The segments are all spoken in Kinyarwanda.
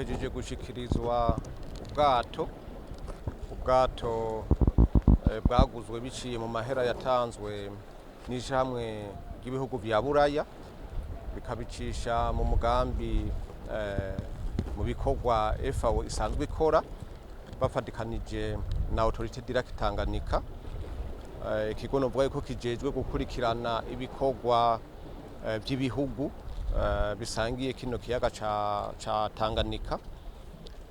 duhejeje gushikirizwa ubwato bwaguzwe biciye mu mahera yatanzwe n'ishamwe ry'ibihugu vya Buraya bikabicisha mu mugambi mu bikorwa FAO isanzwe ikora bafatikanije na Autorité du Lac Tanganyika. Ikigo novuga ko kijejwe gukurikirana ibikorwa by'ibihugu bisangiye kino kiyaga ca Tanganyika.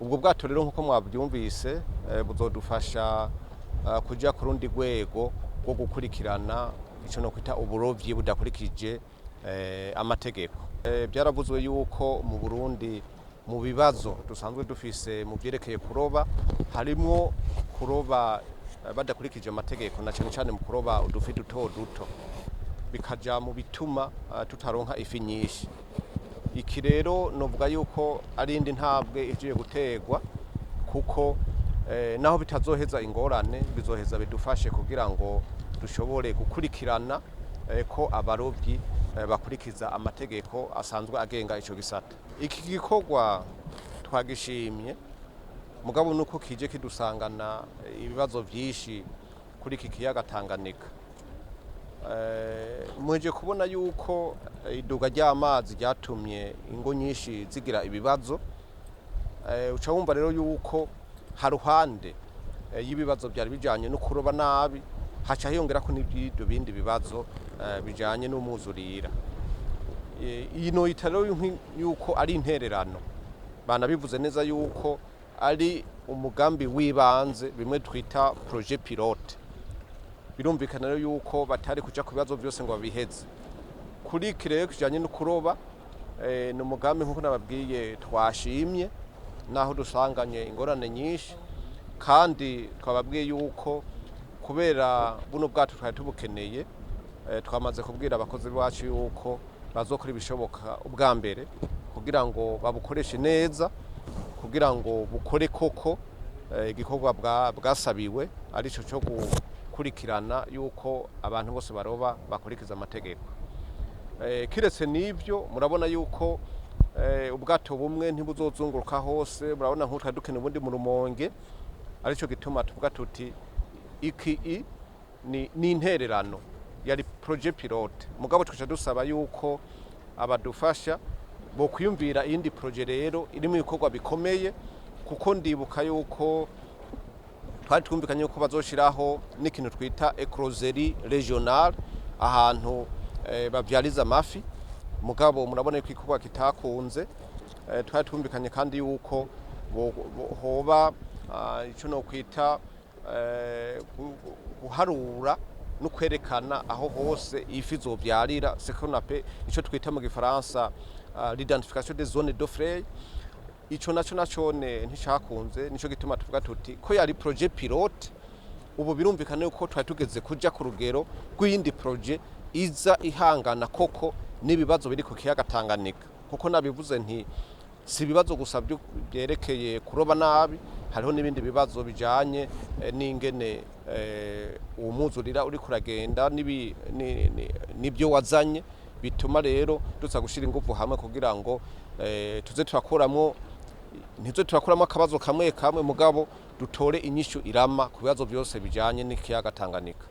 Ubwo bwato rero nkuko mwabyumvise buzodufasha kuja ku rundi rwego rwo gukurikirana ico no kwita uburovyi budakurikije amategeko. Byaravuzwe yuko mu Burundi mu bibazo dusanzwe dufise mu byerekeye kuroba harimwo kuroba badakurikije amategeko na cyane mu kuroba udufi duto bikaja mu bituma tutaronka ifi nyinshi. Iki rero novuga yuko ari indi ntabwe igiye gutegwa kuko naho bitazoheza ingorane bizoheza bidufashe kugira ngo dushobore gukurikirana ko abarovyi bakurikiza amategeko asanzwe agenga ico gisata. Iki gikorwa twagishimye mugabo nuko kije kidusangana ibibazo vyinshi kuri iki kiyaga Tanganyika. Mweje kubona yuko iduga ry'amazi ryatumye ingo nyinshi zigira ibibazo. Uca wumva rero yuko haruhande y'ibibazo byari bijanye no kuroba nabi haca hiyongera ko n'ibyo bindi bibazo bijanye n'umuzurira. Ino itaro yuko ari intererano bana bivuze neza yuko ari umugambi wibanze bimwe twita projet pilote. Birumvikana rero yuko batari kuja ku bibazo byose ngo babiheze. Kuri kireye kijanye no kuroba ni umugambi nkuko nababwiye twashimye naho dusanganye ingorane nyinshi kandi twababwiye yuko kubera buno bwato twari tubukeneye twamaze kubwira abakozi bacu yuko bazokora ibishoboka ubwa mbere kugira ngo babukoreshe neza kugira ngo bukore koko igikorwa bwasabiwe ari cyo cyo gukurikirana yuko abantu bose baroba bakurikiza amategeko. Kiretse n'ibyo murabona yuko ubwato bumwe ntibuzozunguruka hose, murabona nk'utwa dukene ubundi mu Rumonge ari cyo gituma tuvuga tuti iki ni intererano yari projet pilote. Mugabo twica dusaba yuko abadufasha bo kwiyumvira indi projet rero irimo ibikorwa bikomeye kuko ndibuka yuko twari twumvikanye yuko bazoshiraho n'ikintu twita ecroserie regionale ahantu bavyariza amafi. Mugabo murabona yuko igikorwa kitakunze. Twari twumvikanye kandi yuko hoba ico no kwita guharura no kwerekana aho hose ifi zovyarira sekonape ico twita mu gifaransa l'identification des zones de frais. Ico nacone nticakunze nico gituma tuvuga tuti ko yari projet pilote ubu birumvikana yuko twari tugeze kuja ku rugero rw'iyindi projet iza ihangana koko n'ibibazo biri ku kiyaga Tanganyika kuko nabivuze nti si bibazo gusa byerekeye kuroba nabi, hariho n'ibindi bibazo bijanye n'ingene umuzurira uri kuragenda nibyo wazanye bituma rero duza gushira ingufu hamwe kugira ngo tuze turakuramo akabazo kamwe mugabo dutore inyishu irama ku bibazo byose bijanye n'ikiyaga Tanganyika.